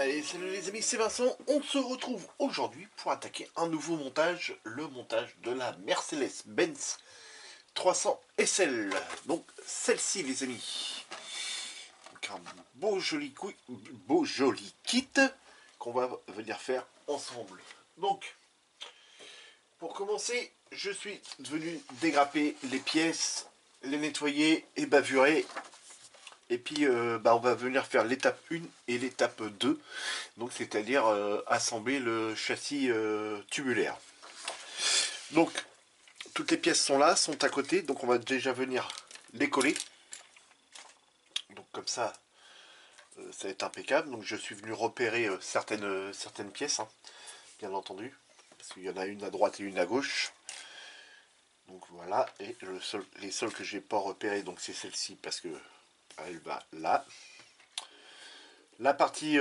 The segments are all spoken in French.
Allez, salut les amis, c'est Vincent. On se retrouve aujourd'hui pour attaquer un nouveau montage, le montage de la Mercedes-Benz 300 SL. Donc celle-ci les amis. Donc, un beau joli kit qu'on va venir faire ensemble. Donc pour commencer, je suis venu dégrapper les pièces, les nettoyer et bavurer. Et puis on va venir faire l'étape 1 et l'étape 2, donc c'est-à-dire assembler le châssis tubulaire. Donc toutes les pièces sont là, sont à côté, donc on va déjà venir les coller. Donc comme ça, ça va être impeccable. Donc je suis venu repérer certaines pièces, hein, bien entendu, parce qu'il y en a une à droite et une à gauche. Donc voilà, et les seuls que j'ai pas repérés, donc c'est celle-ci parce que elle va là. La partie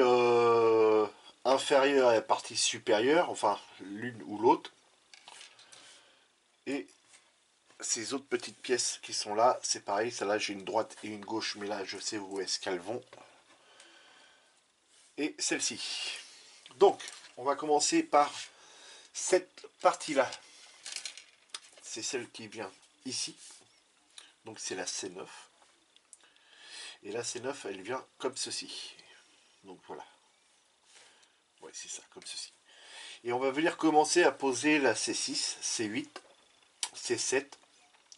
inférieure et la partie supérieure, enfin l'une ou l'autre. Et ces autres petites pièces qui sont là, c'est pareil, celle-là j'ai une droite et une gauche, mais là je sais où est-ce qu'elles vont. Et celle-ci. Donc, on va commencer par cette partie-là. C'est celle qui vient ici. Donc c'est la C9. Et la C9, elle vient comme ceci. Donc voilà. Ouais, c'est ça, comme ceci. Et on va venir commencer à poser la C6, C8, C7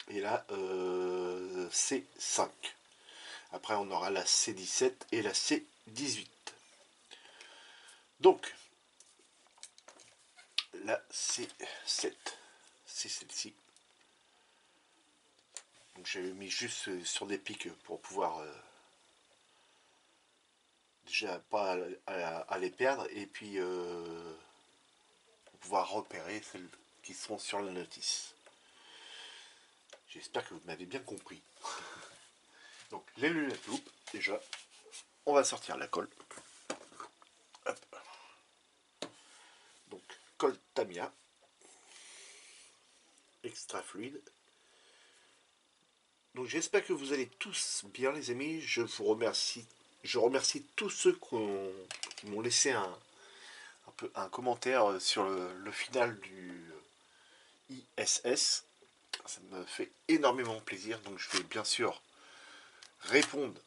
et la C5. Après, on aura la C17 et la C18. Donc, la C7, c'est celle-ci. Donc, j'avais mis juste sur des pics pour pouvoir déjà pas à les perdre et puis pour pouvoir repérer celles qui sont sur la notice. J'espère que vous m'avez bien compris. Donc, les lunettes loupe, déjà, on va sortir la colle. Hop. Donc, colle Tamiya, extra fluide. Donc j'espère que vous allez tous bien les amis. Je remercie tous ceux qui m'ont laissé un commentaire sur le final du ISS. Ça me fait énormément plaisir. Donc je vais bien sûr répondre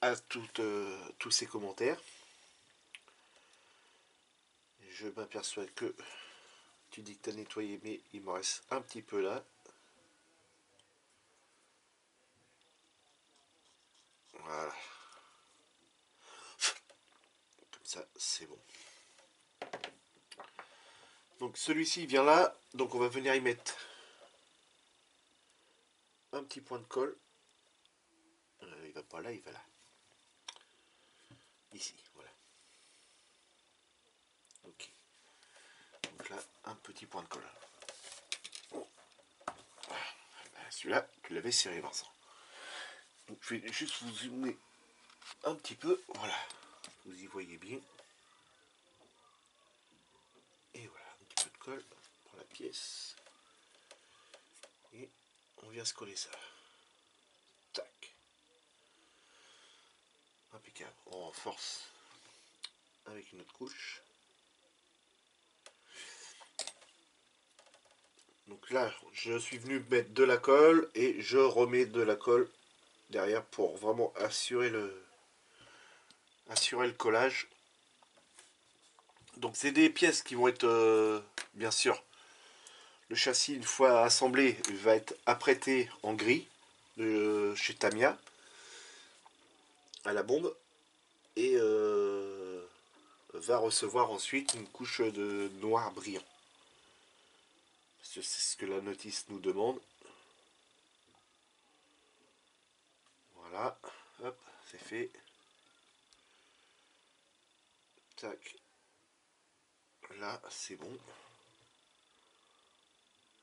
à tous ces commentaires. Je m'aperçois que tu dis que tu as nettoyé, mais il me reste un petit peu là. Voilà. Comme ça, c'est bon. Donc celui-ci vient là. Donc on va venir y mettre un petit point de colle. Il va pas là, il va là. Ici, voilà. Ok. Donc là, un petit point de colle. Oh. Celui-là, tu l'avais serré, Vincent. Donc, je vais juste vous zoomer un petit peu. Voilà. Vous y voyez bien. Et voilà, un petit peu de colle pour la pièce. Et on vient se coller ça. Tac. Impeccable. On renforce avec une autre couche. Donc là, je suis venu mettre de la colle et je remets de la colle derrière pour vraiment assurer le collage. Donc c'est des pièces qui vont être, bien sûr, le châssis une fois assemblé va être apprêté en gris de chez Tamiya à la bombe et va recevoir ensuite une couche de noir brillant. C'est ce que la notice nous demande. Voilà, hop, c'est fait. Tac. Là, c'est bon.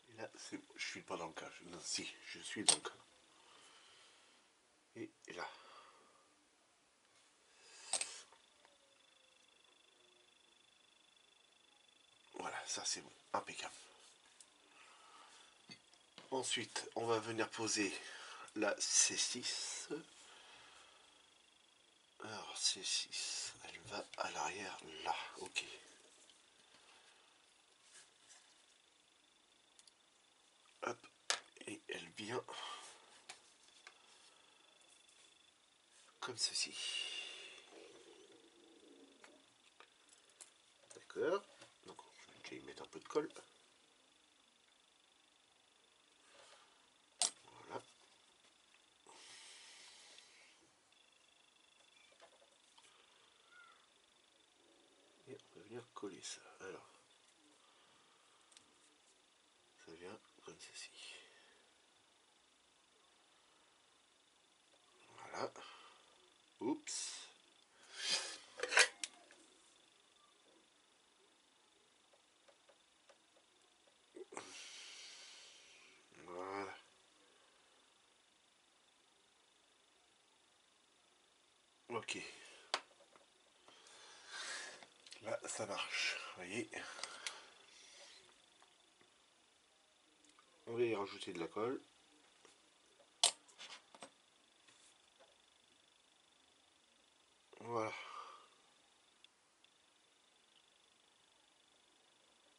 Et là, c'est bon. Je suis pas dans le cas. Non, si, je suis dans le cas. Et là. Voilà, ça c'est bon. Impeccable. Ensuite, on va venir poser la C6. Alors C6, elle va à l'arrière là, ok. Hop, et elle vient comme ceci. D'accord, donc je vais y mettre un peu de colle. Voilà. Et on va venir coller ça. Alors, ça vient comme ceci. Voilà. Oups. Voilà. Ok. Là, ça marche. Vous voyez. On va y rajouter de la colle. Voilà.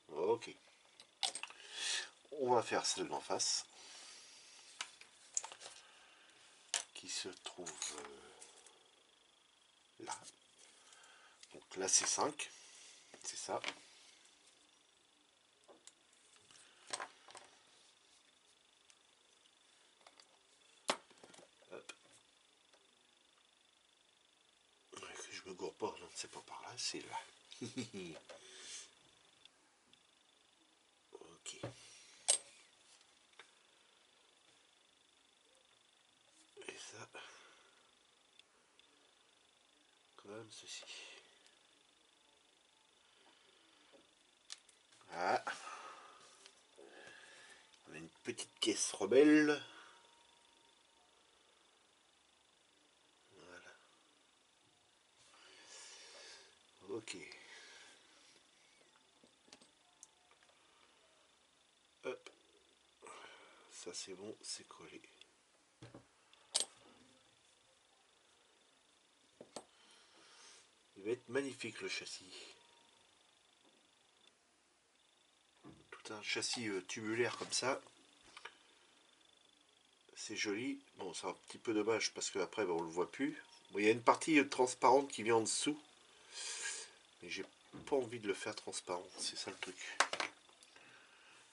Ok. On va faire celle d'en face. Qui se trouve là. Donc là, c'est 5. C'est ça. Hop. Que je me gourre pas, non, c'est pas par là, c'est là. Ok. Et ça, comme ceci. Voilà. On a une petite caisse rebelle. Voilà. Ok. Hop. Ça c'est bon, c'est collé. Il va être magnifique le châssis. Tout un châssis tubulaire comme ça. C'est joli. Bon, c'est un petit peu dommage parce qu'après on le voit plus. Bon, il y a une partie transparente qui vient en dessous. Mais j'ai pas envie de le faire transparent. C'est ça le truc.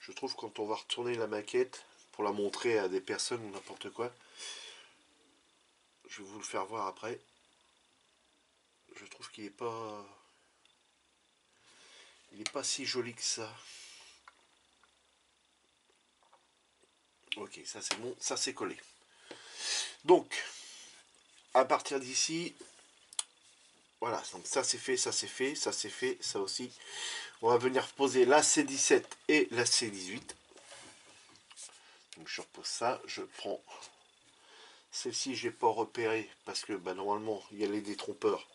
Je trouve quand on va retourner la maquette pour la montrer à des personnes ou n'importe quoi, je vais vous le faire voir après. Je trouve qu'il est pas, il est pas si joli que ça. Ok, ça c'est bon, ça c'est collé. Donc, à partir d'ici, voilà, donc ça c'est fait, ça c'est fait, ça c'est fait, ça aussi. On va venir poser la C17 et la C18. Donc je repose ça, je prends celle-ci, je n'ai pas repéré parce que bah, normalement il y a les détrompeurs.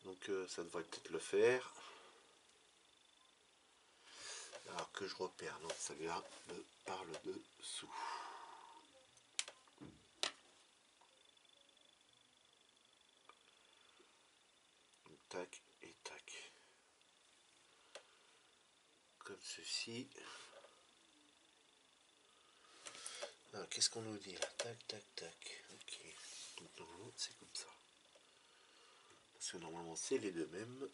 Donc ça devrait peut-être le faire. Alors que je repère, non, ça vient de par le dessous. Donc, tac et tac. Comme ceci. Qu'est-ce qu'on nous dit là? Tac, tac, tac. Ok. Donc normalement c'est comme ça. Parce que normalement c'est les deux mêmes.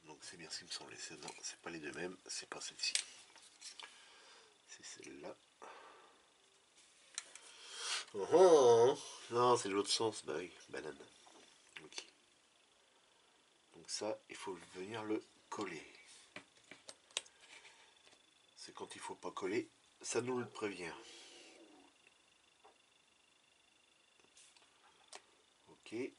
Donc c'est bien ce qui me semblait. Non, c'est pas les deux mêmes. C'est pas celle-ci. C'est celle-là. Oh, oh, non, c'est l'autre sens. Bah oui, banane. Ok. Donc ça, il faut venir le coller. C'est quand il faut pas coller, ça nous le prévient. Ok. Et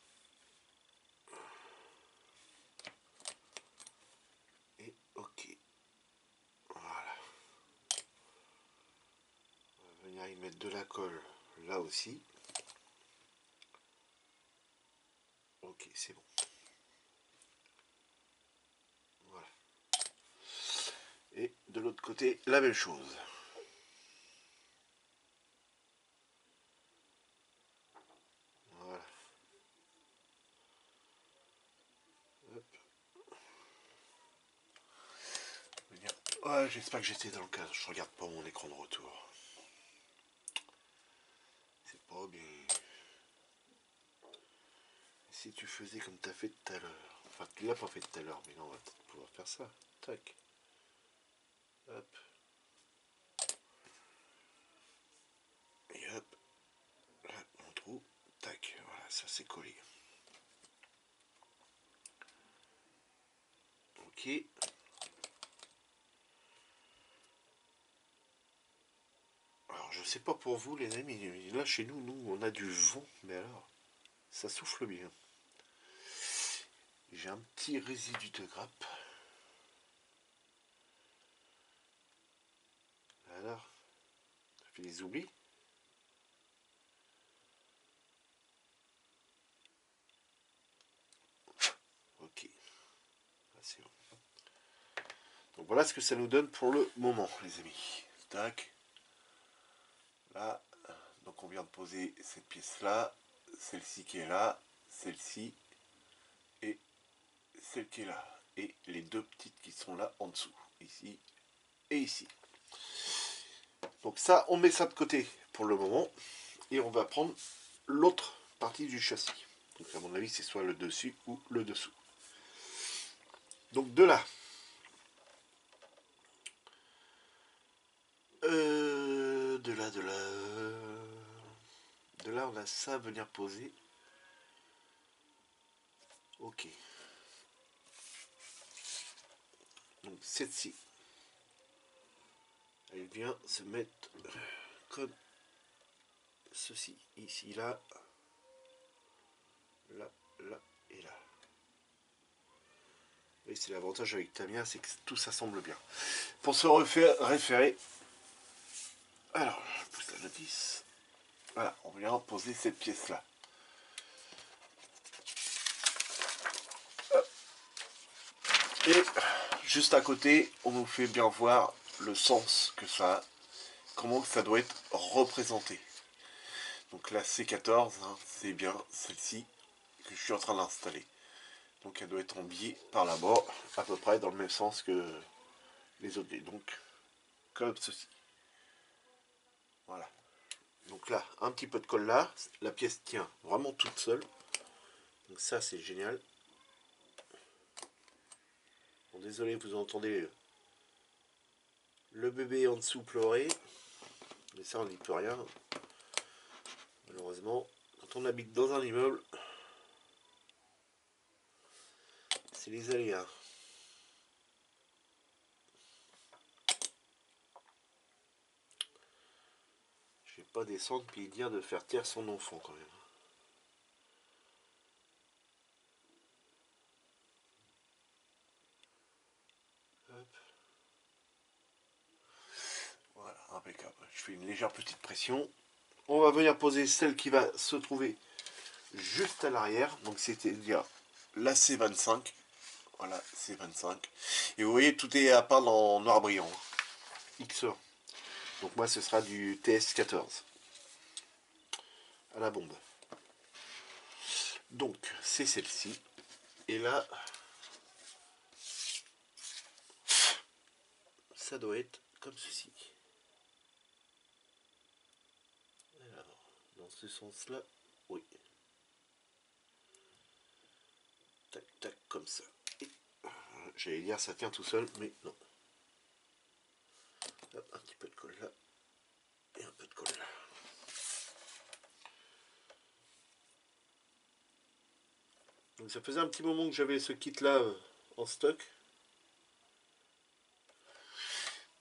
ok. Voilà. On va venir y mettre de la colle là aussi. Ok, c'est bon. Voilà. Et de l'autre côté, la même chose. Ouais, j'espère que j'étais dans le cadre. Je regarde pas mon écran de retour. C'est pas bien. Si tu faisais comme tu as fait tout à l'heure. Enfin, tu l'as pas fait tout à l'heure, mais là, on va peut-être pouvoir faire ça. Tac. Hop. Et hop. Là, mon trou. Tac. Voilà, ça c'est collé. Ok. Alors, je sais pas pour vous, les amis. Là, chez nous, on a du vent. Mais alors, ça souffle bien. J'ai un petit résidu de grappe. Alors, ça fait des oublis. Ok. Ah, c'est bon. Donc voilà ce que ça nous donne pour le moment, les amis. Tac. Là. Donc on vient de poser cette pièce-là. Celle-ci qui est là. Celle-ci. Et celle qui est là. Et les deux petites qui sont là en dessous. Ici et ici. Donc ça, on met ça de côté pour le moment. Et on va prendre l'autre partie du châssis. Donc à mon avis, c'est soit le dessus ou le dessous. Donc de là. De là, on a ça à venir poser. Ok. Donc celle-ci, elle vient se mettre comme ceci. Ici, là, là, là et là. Et c'est l'avantage avec Tamiya, c'est que tout ça semble bien. Pour se référer, alors, je pousse la notice. Voilà, on vient poser cette pièce-là. Et juste à côté, on nous fait bien voir le sens que ça a, comment ça doit être représenté. Donc la C14, hein, c'est bien celle-ci que je suis en train d'installer. Donc elle doit être en biais par là-bas, à peu près dans le même sens que les autres. Donc comme ceci. Voilà. Donc là, un petit peu de colle là. La pièce tient vraiment toute seule. Donc ça, c'est génial. Bon, désolé, vous entendez le bébé en dessous pleurer. Mais ça, on n'y peut rien. Malheureusement, quand on habite dans un immeuble, c'est les aléas. Je vais pas descendre puis dire de faire taire son enfant quand même. Hop. Voilà, impeccable. Je fais une légère petite pression. On va venir poser celle qui va se trouver juste à l'arrière. Donc c'est-à-dire la C25. Voilà, C25. Et vous voyez, tout est à peindre en noir brillant. XE. Donc moi, ce sera du TS14. À la bombe. Donc, c'est celle-ci. Et là, ça doit être comme ceci. Alors, dans ce sens-là, oui. Tac, tac, comme ça. J'allais dire ça tient tout seul, mais non. Hop, un petit peu de colle là. Et un peu de colle là. Donc ça faisait un petit moment que j'avais ce kit là en stock.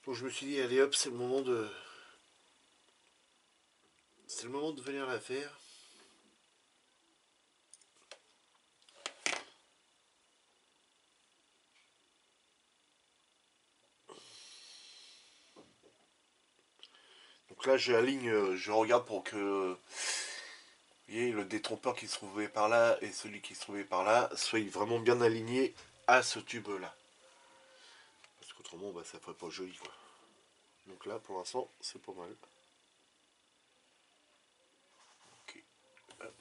Donc je me suis dit, allez hop, c'est le moment de... C'est le moment de venir la faire. Donc là, j'aligne, je regarde pour que vous voyez, le détrompeur qui se trouvait par là et celui qui se trouvait par là soient vraiment bien alignés à ce tube là. Parce qu'autrement, bah, ça ferait pas joli quoi. Donc là, pour l'instant, c'est pas mal. Ok. Hop.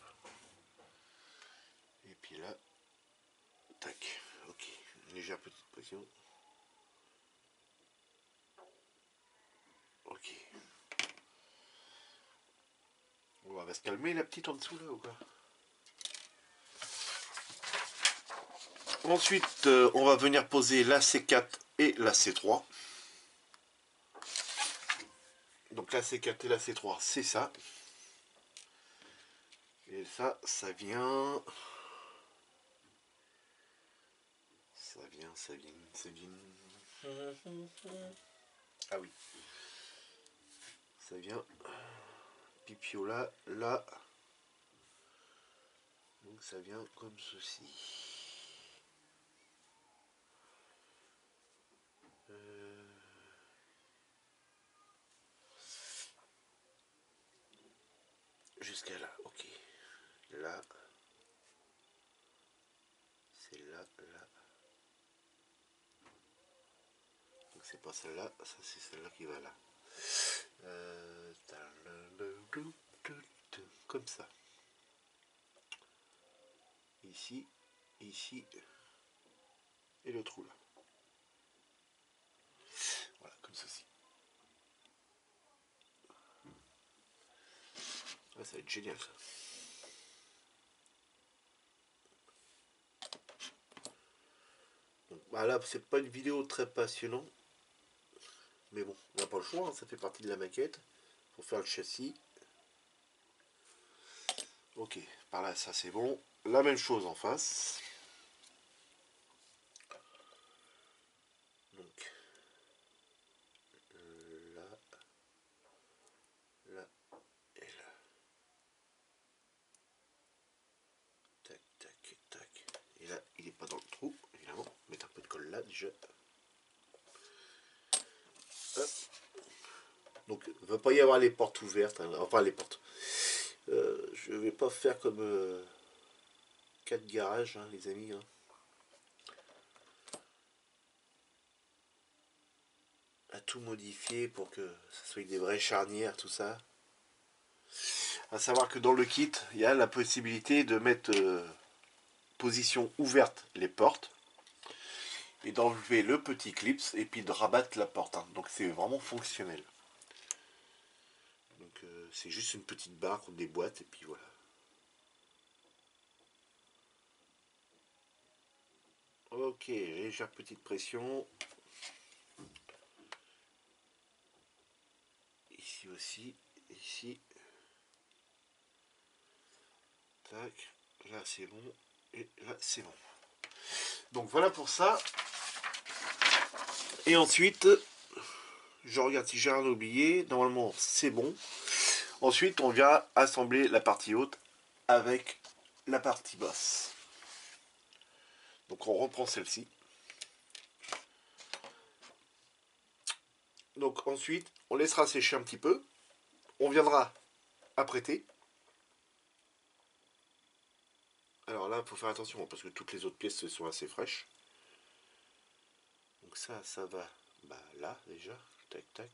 Et puis là, tac. Ok. Une légère petite pression. va se calmer la petite en dessous là ou quoi? Ensuite, on va venir poser la C4 et la C3. Donc la C4 et la C3, c'est ça. Et ça vient... Ça vient... Ah oui. Ça vient... Pipio là, là. Donc ça vient comme ceci. Jusqu'à là, ok. Là. C'est là, là. Donc c'est pas celle-là, ça c'est celle-là qui va là. Comme ça. Ici, ici, et le trou là. Voilà, comme ceci. Ah, ça va être génial ça. Donc, bah là, c'est pas une vidéo très passionnante. Mais bon, on n'a pas le choix, hein, ça fait partie de la maquette. Pour faire le châssis. Ok, par là, ça c'est bon. La même chose en face. Donc, là, là et là. Tac, tac, tac. Et là, il n'est pas dans le trou, évidemment. Mettre un peu de colle là déjà. Hop. Donc, il ne va pas y avoir les portes ouvertes. Hein, enfin, les portes. Je vais pas faire comme 4 garages, hein, les amis. Hein. À tout modifier pour que ça soit des vraies charnières, tout ça. À savoir que dans le kit, il y a la possibilité de mettre position ouverte les portes et d'enlever le petit clips et puis de rabattre la porte. Hein. Donc c'est vraiment fonctionnel. Donc c'est juste une petite barre contre des boîtes et puis voilà. Ok, légère petite pression. Ici aussi, ici. Tac, là c'est bon et là c'est bon. Donc voilà pour ça. Et ensuite, je regarde si j'ai rien oublié. Normalement c'est bon. Ensuite on vient assembler la partie haute avec la partie basse. Donc on reprend celle-ci. Donc ensuite, on laissera sécher un petit peu. On viendra apprêter. Alors là, il faut faire attention parce que toutes les autres pièces sont assez fraîches. Donc ça va bah, là déjà. Tac, tac.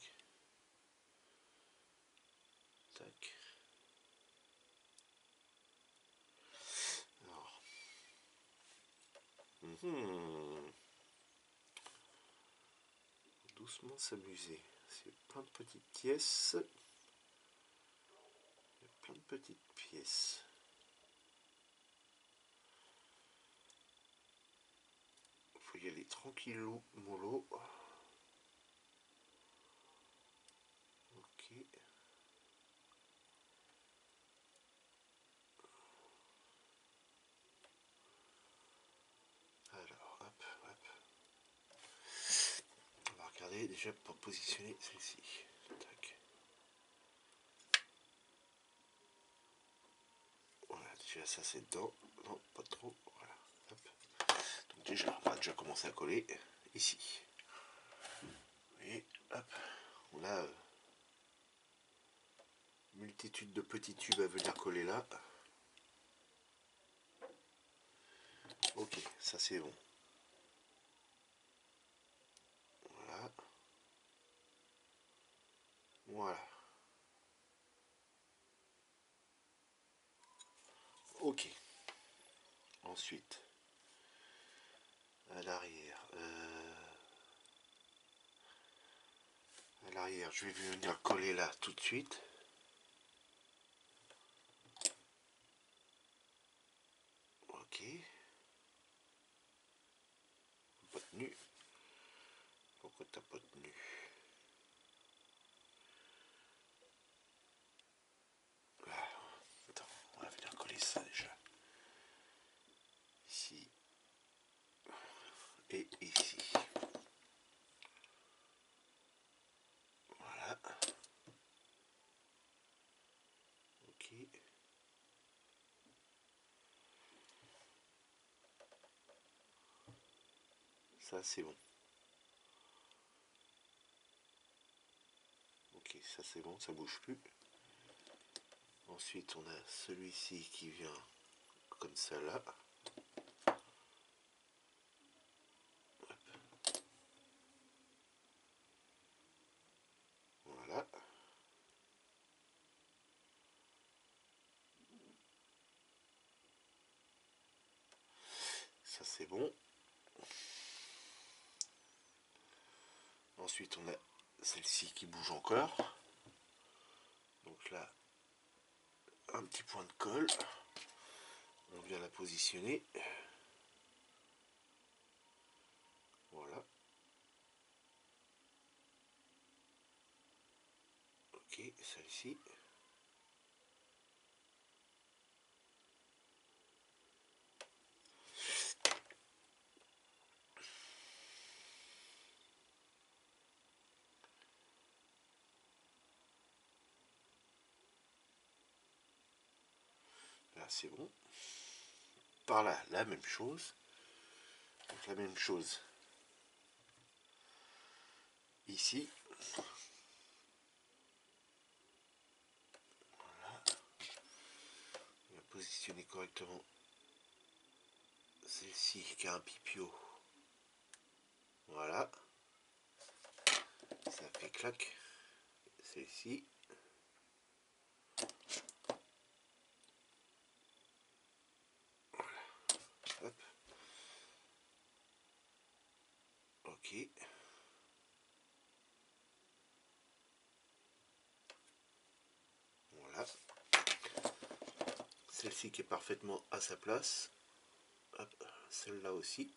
Tac. Alors. Doucement s'amuser. C'est plein de petites pièces. Il y a plein de petites pièces. Il faut y aller tranquillou, mollo. Ok. Alors, hop, hop. On va regarder déjà pour positionner celle-ci. Tac. Voilà, déjà ça c'est dedans. Non, pas trop. Voilà. Hop. Donc déjà, on va déjà commencer à coller ici. Et hop, on a multitude de petits tubes à venir coller là. Ok, ça c'est bon. Voilà. Voilà. Ok. Ensuite, à l'arrière. À l'arrière, je vais venir coller là tout de suite. Ok. Pas tenu. Pourquoi t'as pas tenu? Ah, attends, on va venir coller ça déjà. Ici. Et ici. Voilà. Ok. Ça c'est bon. Ok, ça c'est bon, ça bouge plus. Ensuite on a celui-ci qui vient comme ça là. Voilà. Ça c'est bon. Ensuite on a celle-ci qui bouge encore. Donc là, un petit point de colle. On vient la positionner. Voilà. Ok, celle-ci. Là c'est bon. Par là, la même chose. Donc la même chose ici. Voilà. On va positionner correctement celle-ci qui a un pipio. Voilà. Ça fait clac. Celle-ci. Hop. Ok. Voilà. Celle-ci qui est parfaitement à sa place. Hop. Celle-là aussi.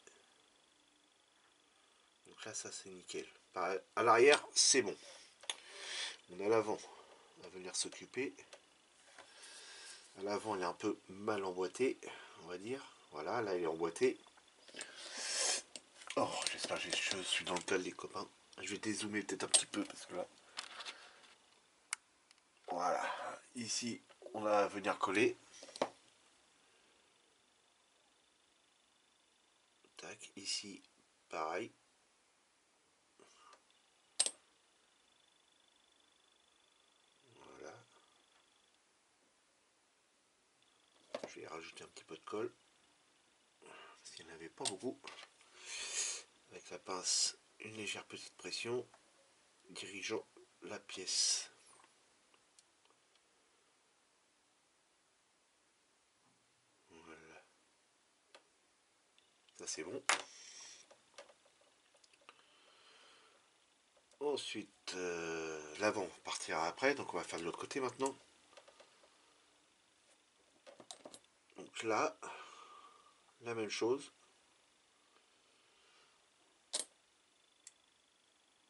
Donc là, ça c'est nickel. À l'arrière, c'est bon. On a l'avant à venir s'occuper. À l'avant, elle est un peu mal emboîtée, on va dire. Voilà, là, elle est emboîtée. Oh, j'espère que je suis dans le cal, les copains. Je vais dézoomer peut-être un petit peu parce que là. Voilà. Ici, on va venir coller. Tac. Ici, pareil. Voilà. Je vais rajouter un petit peu de colle. Parce qu'il n'y en avait pas beaucoup. Avec la pince, une légère petite pression. Dirigeant la pièce. Voilà. Ça c'est bon. Ensuite, l'avant partira après, donc on va faire de l'autre côté maintenant. Donc là, la même chose.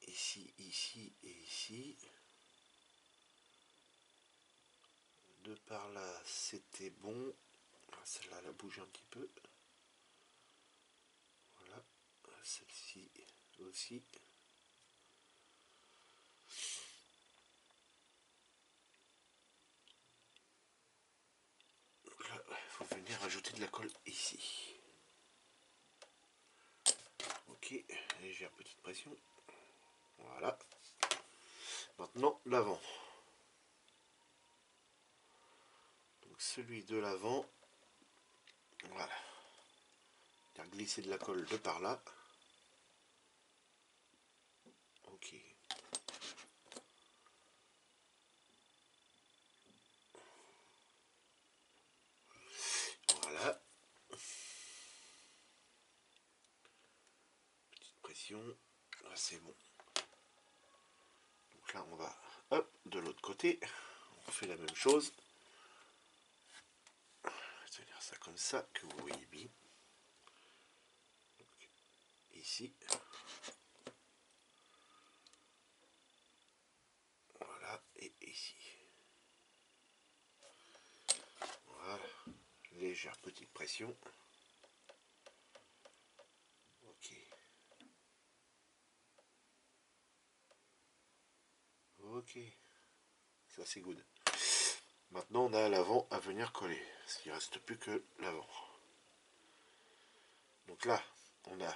Ici, ici et ici. De par là, c'était bon. Celle-là, elle a bougé un petit peu. Voilà. Celle-ci aussi. Donc là, il faut venir ajouter de la colle ici. Ok, légère petite pression. Voilà. Maintenant, l'avant. Donc celui de l'avant. Voilà. Faire glisser de la colle de par là. Ok. Voilà. Petite pression. Là, c'est bon. Donc là, on va, hop, de l'autre côté. On fait la même chose. vais faire ça comme ça, que vous voyez bien. Donc, ici. Voilà, et ici. Voilà. Légère petite pression. Ok. Ok. Ça c'est good. Maintenant on a l'avant à venir coller. Parce qu'il ne reste plus que l'avant. Donc là, on a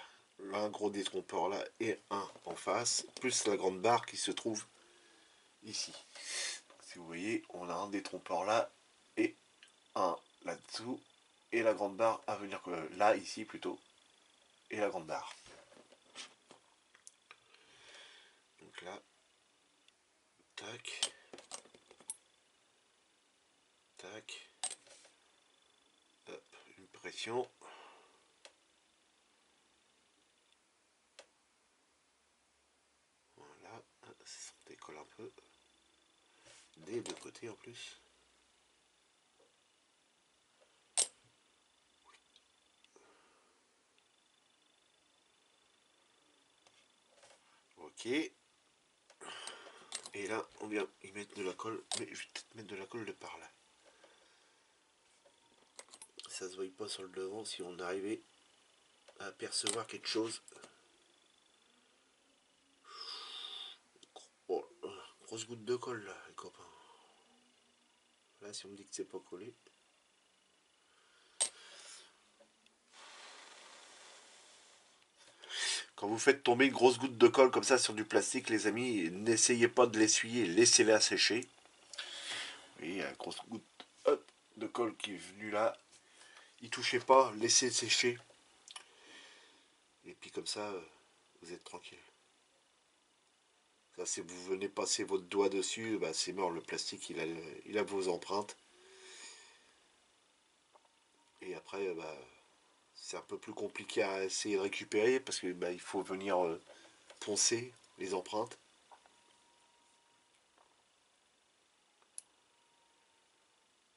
un gros détrompeur là et un en face, plus la grande barre qui se trouve ici. Si vous voyez, on a un détrompeur là et un là-dessous et la grande barre à venir là, ici plutôt, et la grande barre. Donc là, tac, tac, hop, une pression. Voilà, ça décolle un peu. Des deux côtés en plus. Ok. Et là, on vient y mettre de la colle, mais je vais peut-être mettre de la colle de par là. Ça se voit pas sur le devant si on arrivait à apercevoir quelque chose. Oh, grosse goutte de colle là, les copains. Là, si on me dit que c'est pas collé. Quand vous faites tomber une grosse goutte de colle comme ça sur du plastique, les amis, n'essayez pas de l'essuyer, laissez-la sécher. Vous voyez, une grosse goutte de colle qui est venue là. Y touchez pas, laissez sécher. Et puis comme ça, vous êtes tranquille. Ça, si vous venez passer votre doigt dessus, bah, c'est mort, le plastique il a vos empreintes. Et après, bah, c'est un peu plus compliqué à essayer de récupérer parce que bah, il faut venir poncer les empreintes.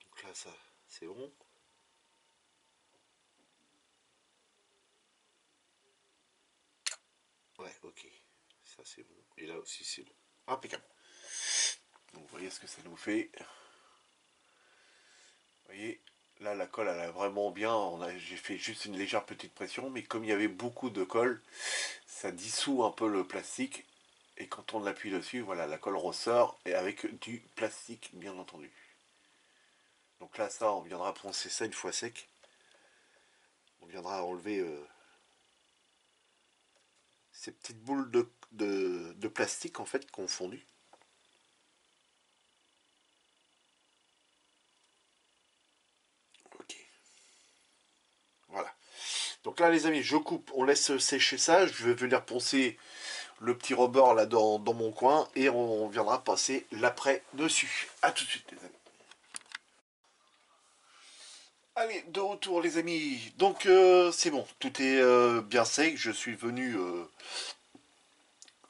Donc là, ça, c'est bon. Ouais, ok. Ça, c'est bon. Et là aussi, c'est bon. Impeccable. Donc, vous voyez ce que ça nous fait. Vous voyez, là, la colle, elle a vraiment bien. J'ai fait juste une légère petite pression, mais comme il y avait beaucoup de colle, ça dissout un peu le plastique. Et quand on appuie dessus, voilà, la colle ressort, et avec du plastique, bien entendu. Donc là, ça, on viendra poncer ça une fois sec. On viendra enlever ces petites boules de plastique, en fait, confondues. Ok. Voilà. Donc là, les amis, je coupe, on laisse sécher ça. Je vais venir poncer le petit rebord là dans mon coin et on viendra passer l'après dessus. A tout de suite, les amis. Allez, de retour, les amis. Donc, c'est bon, tout est bien sec. Je suis venu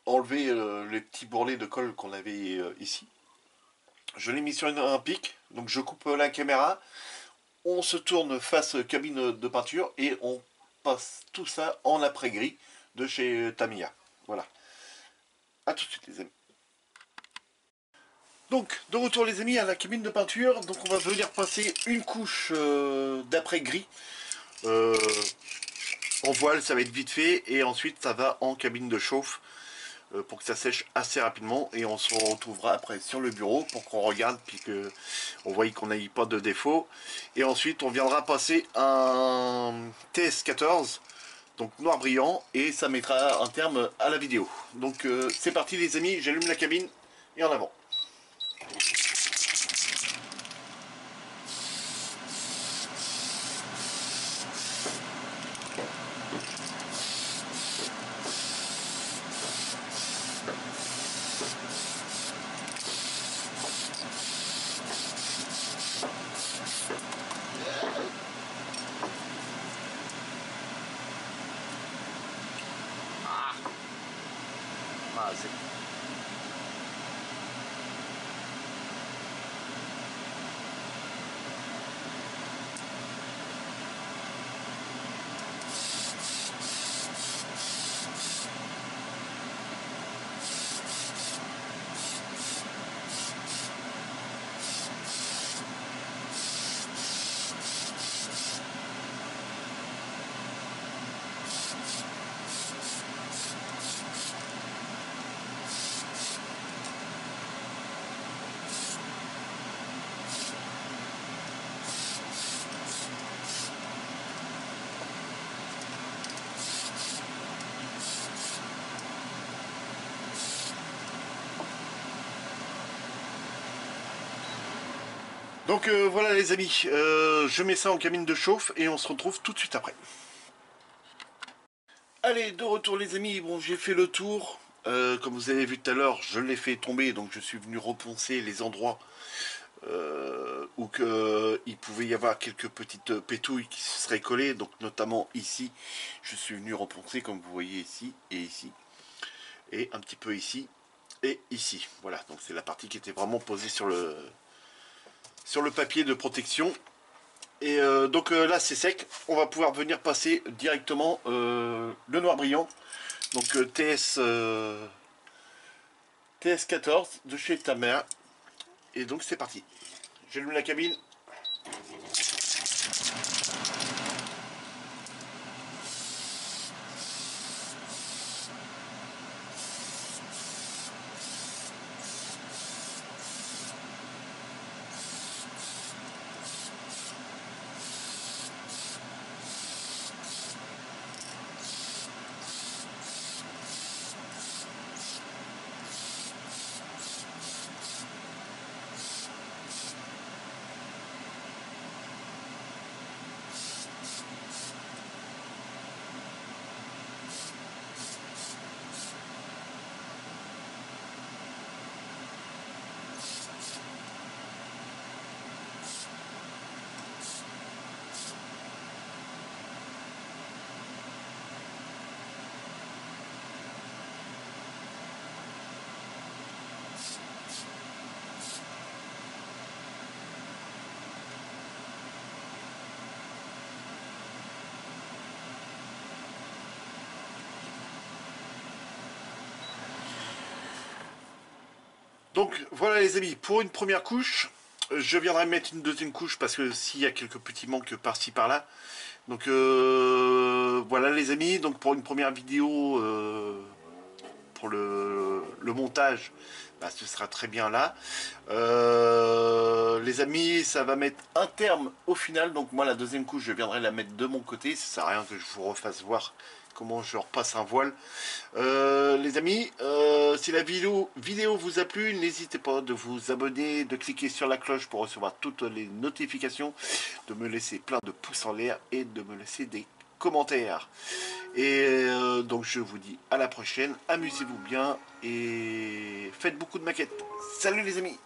enlever les petits bourrelets de colle qu'on avait ici. Je l'ai mis sur un pic, donc je coupe la caméra. On se tourne face cabine de peinture et on passe tout ça en après-gris de chez Tamiya. Voilà. A tout de suite, les amis. Donc, de retour, les amis, à la cabine de peinture. Donc, on va venir passer une couche d'après-gris. En voile, ça va être vite fait. Et ensuite, ça va en cabine de chauffe pour que ça sèche assez rapidement. Et on se retrouvera après sur le bureau pour qu'on regarde puis qu'on voit qu'on n'aille pas de défaut. Et ensuite, on viendra passer un TS14. Donc noir brillant, et ça mettra un terme à la vidéo. Donc c'est parti, les amis, j'allume la cabine et en avant. Ah, Donc voilà les amis, je mets ça en cabine de chauffe et on se retrouve tout de suite après. Allez, de retour les amis, bon j'ai fait le tour. Comme vous avez vu tout à l'heure, je l'ai fait tomber, donc je suis venu reponcer les endroits où il pouvait y avoir quelques petites pétouilles qui se seraient collées, donc notamment ici, je suis venu reponcer comme vous voyez ici et ici, et un petit peu ici et ici. Voilà, donc c'est la partie qui était vraiment posée sur le papier de protection. Et donc là c'est sec, on va pouvoir venir passer directement le noir brillant, donc TS14 de chez Tamer. Et donc c'est parti. J'allume la cabine. Donc voilà les amis, pour une première couche, je viendrai mettre une deuxième couche parce que s'il y a quelques petits manques par-ci par-là. Donc voilà les amis, donc pour une première vidéo, pour le montage, bah, ce sera très bien là. Les amis, ça va mettre un terme au final, donc moi la deuxième couche je viendrai la mettre de mon côté, ça sert à rien que je vous refasse voir comment je repasse un voile. Les amis, si la vidéo vous a plu, n'hésitez pas de vous abonner, de cliquer sur la cloche pour recevoir toutes les notifications, de me laisser plein de pouces en l'air et de me laisser des commentaires. Et donc je vous dis à la prochaine, amusez-vous bien et faites beaucoup de maquettes. Salut les amis!